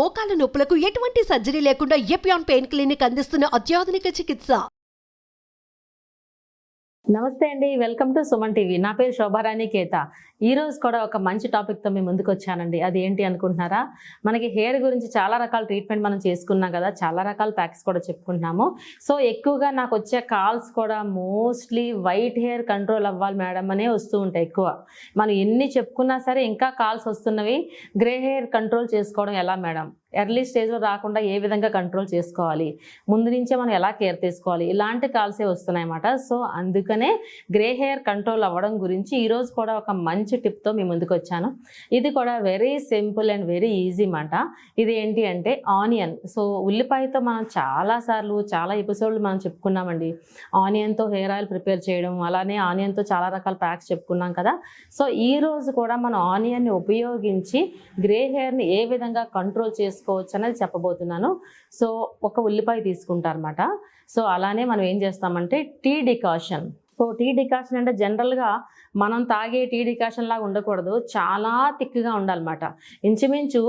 మోకాల నొప్పులకు ఎటువంటి సర్జరీ లేకుండా ఎపియాన్ పెయిన్ క్లినిక్ అందిస్తున్న అత్యాధునిక చికిత్స. నమస్తే అండి, వెల్కమ్ టు సుమన్ టీవీ. నా పేరు శోభారాణి కేత. ఈ రోజు కూడా ఒక మంచి టాపిక్తో మేము ముందుకు వచ్చానండి. అది ఏంటి అనుకుంటున్నారా? మనకి హెయిర్ గురించి చాలా రకాల ట్రీట్మెంట్ మనం చేసుకున్నాం కదా, చాలా రకాల ప్యాక్స్ కూడా చెప్పుకుంటున్నాము. సో ఎక్కువగా నాకు వచ్చే కాల్స్ కూడా మోస్ట్లీ వైట్ హెయిర్ కంట్రోల్ అవ్వాలి మేడం అనే వస్తూ ఉంటాయి. ఎక్కువ మనం ఎన్ని చెప్పుకున్నా సరే ఇంకా కాల్స్ వస్తున్నవి, గ్రే హెయిర్ కంట్రోల్ చేసుకోవడం ఎలా మేడం, ఎర్లీ స్టేజ్లో రాకుండా ఏ విధంగా కంట్రోల్ చేసుకోవాలి, ముందు నుంచే మనం ఎలా కేర్ తీసుకోవాలి, ఇలాంటి కాల్సే వస్తున్నాయి అన్నమాట. సో అందుకనే గ్రే హెయిర్ కంట్రోల్ అవ్వడం గురించి ఈరోజు కూడా ఒక మంచి టిప్తో మీ ముందుకు వచ్చాను. ఇది కూడా very simple and very easy మాట. ఇది ఏంటి అంటే ఆనియన్. సో ఉల్లిపాయతో మనం చాలా ఎపిసోడ్లు మనం చెప్పుకున్నామండి. ఆనియన్తో హెయిర్ ఆయిల్ ప్రిపేర్ చేయడం, అలానే ఆనియన్తో చాలా రకాల ప్యాక్స్ చెప్పుకున్నాం కదా. సో ఈ రోజు కూడా మనం ఆనియన్ని ఉపయోగించి గ్రే హెయిర్ని ఏ విధంగా కంట్రోల్ చేసుకోవచ్చు అనేది చెప్పబోతున్నాను. సో ఒక ఉల్లిపాయ తీసుకుంటారన్నమాట. సో అలానే మనం ఏం చేస్తామంటే tea decoction. So tea decoction అంటే జనరల్గా మనం తాగే టీ డికాషన్ లాగా ఉండకూడదు, చాలా థిక్గా ఉండాలన్నమాట. ఇంచుమించు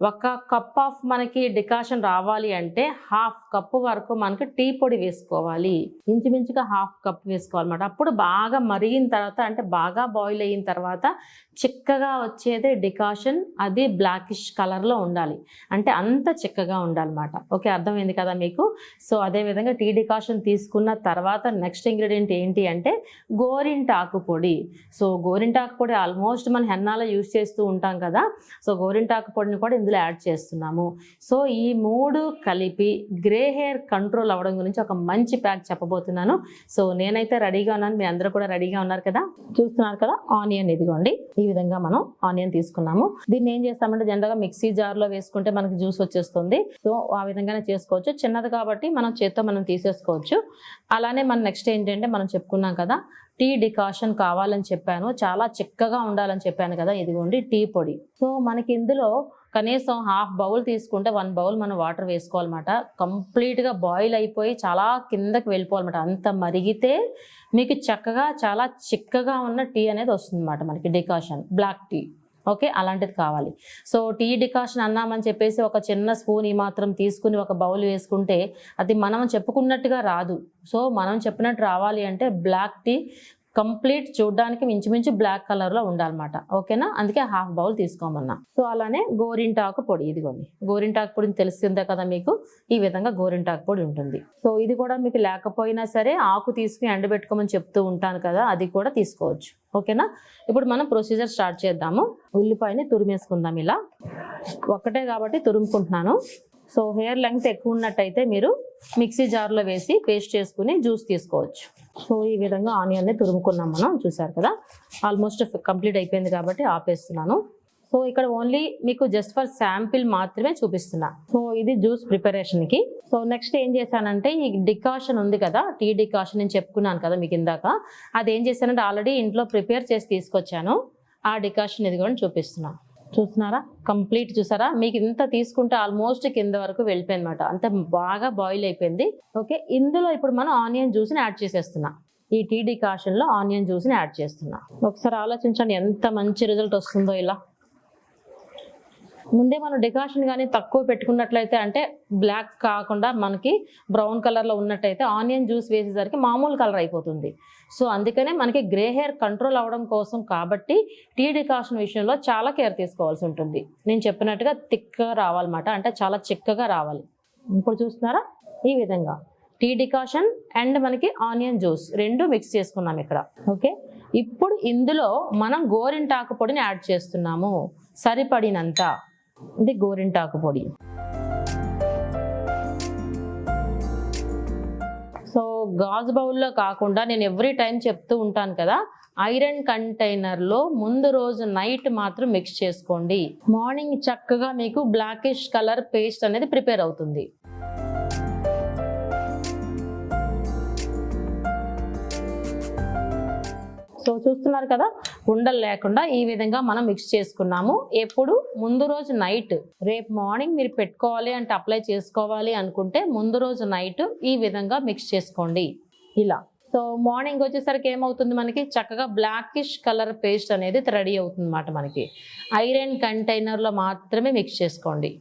ఒక కప్ ఆఫ్ మనకి డికాషన్ రావాలి అంటే హాఫ్ కప్పు వరకు మనకి టీ పొడి వేసుకోవాలి. ఇంచుమించుగా హాఫ్ కప్ వేసుకోవాలన్నమాట. అప్పుడు బాగా మరిగిన తర్వాత, అంటే బాగా బాయిల్ అయిన తర్వాత చిక్కగా వచ్చేదే డికాషన్. అది బ్లాకిష్ కలర్లో ఉండాలి, అంటే అంత చిక్కగా ఉండాలన్నమాట. ఓకే, అర్థమైంది కదా మీకు? సో అదేవిధంగా టీ డికాషన్ తీసుకున్న తర్వాత నెక్స్ట్ ఇంగ్రీడియంట్ ఏంటి అంటే గోరింటాకు పొడి. సో గోరింటాకు పొడి ఆల్మోస్ట్ మనం హెన్నాలో యూజ్ చేస్తూ ఉంటాం కదా. సో గోరింటాకు పొడిని కూడా ఇందులో యాడ్ చేస్తున్నాము. సో ఈ మూడు కలిపి గ్రే హెయిర్ కంట్రోల్ అవ్వడం గురించి ఒక మంచి ప్యాక్ చెప్పబోతున్నాను. సో నేనైతే రెడీగా ఉన్నాను, మీ అందరూ కూడా రెడీగా ఉన్నారు కదా. చూస్తున్నారు కదా, ఆనియన్ ఇదిగోండి. ఈ విధంగా మనం ఆనియన్ తీసుకున్నాము. దీన్ని ఏం చేస్తామంటే జనరల్గా మిక్సీ జార్లో వేసుకుంటే మనకి జ్యూస్ వచ్చేస్తుంది. సో ఆ విధంగానే చేసుకోవచ్చు. చిన్నది కాబట్టి మనం చేత్తో మనం తీసేసుకోవచ్చు. అలానే మనం నెక్స్ట్ ఏంటంటే మనం చెప్పుకున్నాం కదా, టీ డికాషన్ కావాలని చెప్పాను, చాలా చిక్కగా ఉండాలని చెప్పాను కదా. ఇదిగోండి టీ పొడి. సో మనకి ఇందులో కనీసం హాఫ్ బౌల్ తీసుకుంటే 1 బౌల్ మనం వాటర్ వేసుకోవాలన్నమాట. కంప్లీట్గా బాయిల్ అయిపోయి చాలా కిందకి వెళ్ళిపోవాలన్నమాట. అంత మరిగితే మీకు చక్కగా చాలా చిక్కగా ఉన్న టీ అనేది వస్తుంది అన్నమాట మనకి, డికాషన్, బ్లాక్ టీ. ఓకే, అలాంటిది కావాలి. సో టీ డికాషన్ అన్నామని చెప్పేసి ఒక చిన్న స్పూన్ ఈ మాత్రం తీసుకుని ఒక బౌల్ వేసుకుంటే అది మనం చెప్పుకున్నట్టుగా రాదు. సో మనం చెప్పినట్టు రావాలి అంటే బ్లాక్ టీ కంప్లీట్ చూడడానికి ఇంచుమించు బ్లాక్ కలర్లో ఉండాలన్నమాట. ఓకేనా, అందుకే హాఫ్ బౌల్ తీసుకోమన్నా. సో అలానే గోరింటాకు పొడి. ఇదిగోండి గోరింటాకు పొడిని తెలిసిందే కదా మీకు, ఈ విధంగా గోరింటాకు పొడి ఉంటుంది. సో ఇది కూడా మీకు లేకపోయినా సరే ఆకు తీసుకుని ఎండబెట్టుకోమని చెప్తూ ఉంటాను కదా, అది కూడా తీసుకోవచ్చు. ఓకేనా, ఇప్పుడు మనం ప్రొసీజర్ స్టార్ట్ చేద్దాము. ఉల్లిపాయని తురిమేసుకుందాం. ఇలా ఒక్కటే కాబట్టి తురుముకుంటున్నాను. సో హెయిర్ లెంగ్త్ ఎక్కువ ఉన్నట్టయితే మీరు మిక్సీ జార్లో వేసి పేస్ట్ చేసుకుని జ్యూస్ తీసుకోవచ్చు. సో ఈ విధంగా ఆనియన్ని తురుముకున్నాం మనం. చూసారు కదా, ఆల్మోస్ట్ కంప్లీట్ అయిపోయింది కాబట్టి ఆపేస్తున్నాను. సో ఇక్కడ ఓన్లీ మీకు జస్ట్ ఫర్ శాంపిల్ మాత్రమే చూపిస్తున్నా. సో ఇది జ్యూస్ ప్రిపరేషన్కి. సో నెక్స్ట్ ఏం చేశానంటే ఈ డికాషన్ ఉంది కదా, టీ డికాషన్ నేను చెప్పుకున్నాను కదా మీకు ఇందాక, అది ఏం చేశానంటే ఆల్రెడీ ఇంట్లో ప్రిపేర్ చేసి తీసుకొచ్చాను. ఆ డికాషన్ ఇది కూడా చూపిస్తున్నా. చూస్తున్నారా, కంప్లీట్ చూసారా, మీకు ఇంత తీసుకుంటే ఆల్మోస్ట్ కింద వరకు వెళ్ళిపోయింది అనమాట. అంత బాగా బాయిల్ అయిపోయింది. ఓకే, ఇందులో ఇప్పుడు మనం ఆనియన్ జ్యూస్ని యాడ్ చేసేస్తున్నా. ఈ టీ డికాషన్లో ఆనియన్ జ్యూస్ని యాడ్ చేస్తున్నా. ఒకసారి ఆలోచించండి ఎంత మంచి రిజల్ట్ వస్తుందో. ఇలా ముందే మనం డికాషన్ కానీ తక్కువ పెట్టుకున్నట్లయితే, అంటే బ్లాక్ కాకుండా మనకి బ్రౌన్ కలర్లో ఉన్నట్టయితే ఆనియన్ జ్యూస్ వేసేసరికి మామూలు కలర్ అయిపోతుంది. సో అందుకనే మనకి గ్రే హెయిర్ కంట్రోల్ అవ్వడం కోసం కాబట్టి టీ డికాషన్ విషయంలో చాలా కేర్ తీసుకోవాల్సి ఉంటుంది. నేను చెప్పినట్టుగా థిక్గా రావాలన్నమాట, అంటే చాలా చిక్కగా రావాలి. ఇప్పుడు చూస్తున్నారా, ఈ విధంగా టీ డికాషన్ అండ్ మనకి ఆనియన్ జ్యూస్ రెండు మిక్స్ చేసుకున్నాం ఇక్కడ. ఓకే, ఇప్పుడు ఇందులో మనం గోరింటాకు పొడిని యాడ్ చేస్తున్నాము సరిపడినంత. ఇది గోరింటాకు పొడి. సో గాజు బౌల్లో కాకుండా నేను ఎవ్రీ టైం చెప్తూ ఉంటాను కదా, ఐరన్ కంటైనర్లో ముందు రోజు నైట్ మాత్రం మిక్స్ చేసుకోండి. మార్నింగ్ చక్కగా మీకు బ్లాకిష్ కలర్ పేస్ట్ అనేది ప్రిపేర్ అవుతుంది. సో చూస్తున్నారు కదా, ఉండలు లేకుండా ఈ విధంగా మనం మిక్స్ చేసుకున్నాము. ఎప్పుడు ముందు రోజు నైట్, రేపు మార్నింగ్ మీరు పెట్టుకోవాలి అంటే అప్లై చేసుకోవాలి అనుకుంటే ముందు రోజు నైట్ ఈ విధంగా మిక్స్ చేసుకోండి ఇలా. సో మార్నింగ్ వచ్చేసరికి ఏమవుతుంది, మనకి చక్కగా బ్లాకిష్ కలర్ పేస్ట్ అనేది రెడీ అవుతుంది అన్నమాట. మనకి ఐరన్ కంటైనర్లో మాత్రమే మిక్స్ చేసుకోండి.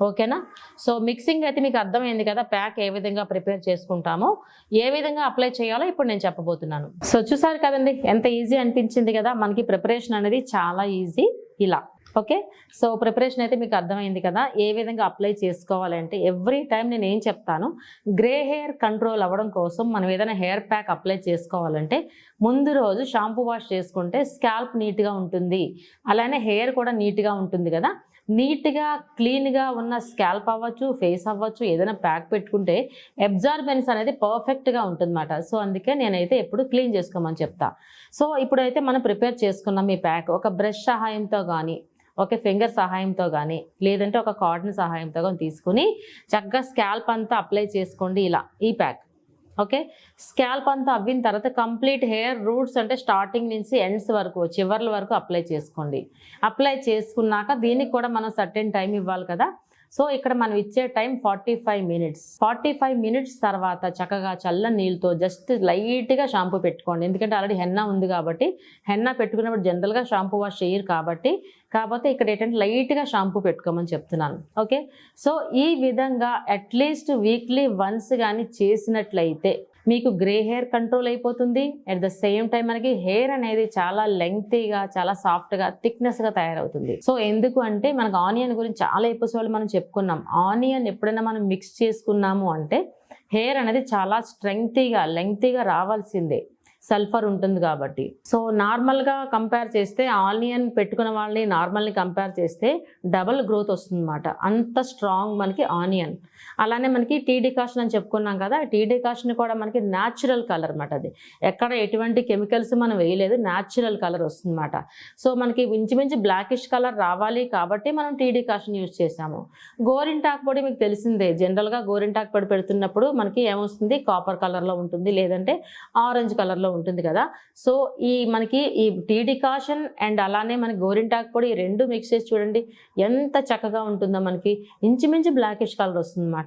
ఓకేనా. సో మిక్సింగ్ అయితే మీకు అర్థమైంది కదా, ప్యాక్ ఏ విధంగా ప్రిపేర్ చేసుకుంటామో, ఏ విధంగా అప్లై చేయాలో ఇప్పుడు నేను చెప్పబోతున్నాను. సో చూసారు కదండి ఎంత ఈజీ అనిపించింది కదా, మనకి ప్రిపరేషన్ అనేది చాలా ఈజీ ఇలా. ఓకే, సో ప్రిపరేషన్ అయితే మీకు అర్థమైంది కదా, ఏ విధంగా అప్లై చేసుకోవాలంటే ఎవ్రీ టైం నేను ఏం చెప్తాను, గ్రే హెయిర్ కంట్రోల్ అవ్వడం కోసం మనం ఏదైనా హెయిర్ ప్యాక్ అప్లై చేసుకోవాలంటే ముందు రోజు షాంపూ వాష్ చేసుకుంటే స్కాల్ప్ నీట్గా ఉంటుంది, అలానే హెయిర్ కూడా నీట్గా ఉంటుంది కదా. నీట్గా క్లీన్గా ఉన్న స్కాల్ప్ అవ్వచ్చు, ఫేస్ అవ్వచ్చు, ఏదైనా ప్యాక్ పెట్టుకుంటే అబ్జార్బెన్స్ అనేది పర్ఫెక్ట్గా ఉంటుందన్నమాట. సో అందుకే నేనైతే ఎప్పుడు క్లీన్ చేసుకోమని చెప్తా. సో ఇప్పుడైతే మనం ప్రిపేర్ చేసుకున్నాం ఈ ప్యాక్, ఒక బ్రష్ సహాయంతో కానీ, ఒక ఫింగర్ సహాయంతో కానీ, లేదంటే ఒక కాటన్ సహాయంతో కానీ తీసుకుని చక్కగా స్కాల్ప్ అంతా అప్లై చేసుకోండి ఇలా ఈ ప్యాక్. ఓకే, స్కాల్ప్ అంతా అవ్విన తర్వాత కంప్లీట్ హెయిర్ రూట్స్ అంటే స్టార్టింగ్ నుంచి ఎండ్స్ వరకు, చివర్ల వరకు అప్లై చేసుకోండి. అప్లై చేసుకున్నాక దీనికి కూడా మనం సర్టెన్ టైం ఇవ్వాలి కదా. సో ఇక్కడ మనం ఇచ్చే టైం 45 మినిట్స్. 45 మినిట్స్ తర్వాత చక్కగా చల్ల నీళ్ళతో జస్ట్ లైట్గా షాంపూ పెట్టుకోండి. ఎందుకంటే ఆల్రెడీ హెన్నా ఉంది కాబట్టి, హెన్నా పెట్టుకున్నప్పుడు జనరల్గా షాంపూ వాష్ చేయరు కాకపోతే ఇక్కడ ఏంటంటే లైట్గా షాంపూ పెట్టుకోమని చెప్తున్నాను. ఓకే, సో ఈ విధంగా అట్లీస్ట్ వీక్లీ వన్స్ కానీ చేసినట్లయితే మీకు గ్రే హెయిర్ కంట్రోల్ అయిపోతుంది. అట్ ద సేమ్ టైం మనకి హెయిర్ అనేది చాలా లెంగ్తీగా, చాలా సాఫ్ట్గా, థిక్నెస్గా తయారవుతుంది. సో ఎందుకు అంటే మనకు ఆనియన్ గురించి చాలా ఎపిసోడ్లు మనం చెప్పుకున్నాం. ఆనియన్ ఎప్పుడైనా మనం మిక్స్ చేసుకున్నాము అంటే హెయిర్ అనేది చాలా స్ట్రెంగ్తీగా, లెంగ్తీగా రావాల్సిందే, సల్ఫర్ ఉంటుంది కాబట్టి. సో నార్మల్గా కంపేర్ చేస్తే ఆనియన్ పెట్టుకున్న వాళ్ళని నార్మల్ని కంపేర్ చేస్తే డబల్ గ్రోత్ వస్తుంది అన్నమాట, అంత స్ట్రాంగ్ మనకి ఆనియన్. అలానే మనకి టీ డికాషన్ అని చెప్పుకున్నాం కదా, టీ డికాషన్ కూడా మనకి న్యాచురల్ కలర్ అన్నమాట. అది ఎక్కడ ఎటువంటి కెమికల్స్ మనం వేయలేదు, న్యాచురల్ కలర్ వస్తుంది అన్నమాట. సో మనకి ఇంచుమించు బ్లాకిష్ కలర్ రావాలి కాబట్టి మనం టీ డికాషన్ యూజ్ చేసాము. గోరింటాకు పొడి మీకు తెలిసిందే, జనరల్గా గోరింటాకు పొడి పెడుతున్నప్పుడు మనకి ఏమొస్తుంది, కాపర్ కలర్లో ఉంటుంది, లేదంటే ఆరెంజ్ కలర్లో ఉంటుంది కదా. సో మనకి ఈ టీ డికాషన్ అండ్ అలానే మనకి గోరింటాకు పొడి ఈ రెండు మిక్స్ చేసి చూడండి ఎంత చక్కగా ఉంటుందో, మనకి ఇంచుమించు బ్లాకిష్ కలర్ వస్తుంది అన్నమాట.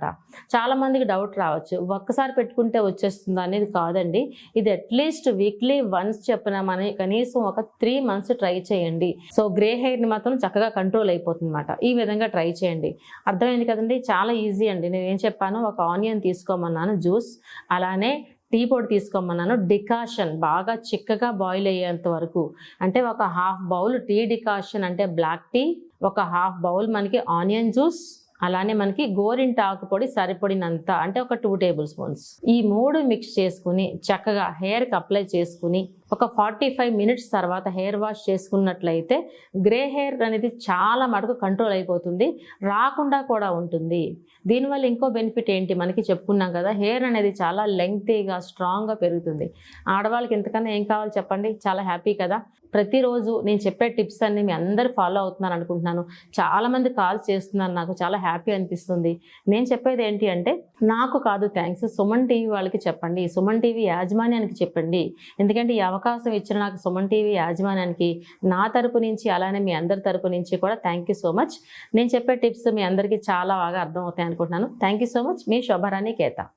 చాలా మందికి డౌట్ రావచ్చు, ఒక్కసారి పెట్టుకుంటే వచ్చేస్తుందా అనేది. కాదండి, ఇది అట్లీస్ట్ వీక్లీ వన్స్ చెప్పినా మన కనీసం ఒక 3 months ట్రై చేయండి. సో గ్రే హెయిర్ని మాత్రం చక్కగా కంట్రోల్ అయిపోతుంది అన్నమాట. ఈ విధంగా ట్రై చేయండి. అర్థమైంది కదండి, చాలా ఈజీ అండి. నేను ఏం చెప్పాను, ఒక ఆనియన్ తీసుకోమన్నాను జ్యూస్, అలానే టీ పొడి తీసుకోమన్నాను, డికాషన్ బాగా చిక్కగా బాయిల్ అయ్యేంత వరకు, అంటే ఒక 1/2 బౌల్ టీ డికాషన్ అంటే బ్లాక్ టీ, ఒక 1/2 బౌల్ మనకి ఆనియన్ జ్యూస్, అలానే మనకి గోరింటాకు పొడి సరిపడినంత అంటే ఒక 2 tablespoons. ఈ 3 మిక్స్ చేసుకుని చక్కగా హెయిర్కి అప్లై చేసుకుని ఒక 45 మినిట్స్ తర్వాత హెయిర్ వాష్ చేసుకున్నట్లయితే గ్రే హెయిర్ అనేది చాలా మటుకు కంట్రోల్ అయిపోతుంది, రాకుండా కూడా ఉంటుంది. దీనివల్ల ఇంకో బెనిఫిట్ ఏంటి మనకి చెప్పుకున్నాం కదా, హెయిర్ అనేది చాలా లెంగ్తీగా, స్ట్రాంగ్గా పెరుగుతుంది. ఆడవాళ్ళకి ఇంతకన్నా ఏం కావాలి చెప్పండి, చాలా హ్యాపీ కదా. ప్రతిరోజు నేను చెప్పే టిప్స్ అన్ని మీ అందరూ ఫాలో అవుతున్నారు అనుకుంటున్నాను. చాలామంది కాల్స్ చేస్తున్నారు, నాకు చాలా హ్యాపీ అనిపిస్తుంది. నేను చెప్పేది ఏంటి అంటే, నాకు కాదు థ్యాంక్స్, సుమన్ టీవీ వాళ్ళకి చెప్పండి, సుమన్ టీవీ యాజమాన్యానికి చెప్పండి. ఎందుకంటే ఈ అవకాశం ఇచ్చిన నాకు సుమన్ టీవీ యాజమాన్యానికి నా తరపు నుంచి, అలానే మీ అందరి తరపు నుంచి కూడా థ్యాంక్ యూ సో మచ్. నేను చెప్పే టిప్స్ మీ అందరికీ చాలా బాగా అర్థమవుతాయి అనుకుంటున్నాను. Thank you so much. మీ శోభారాణి కేత.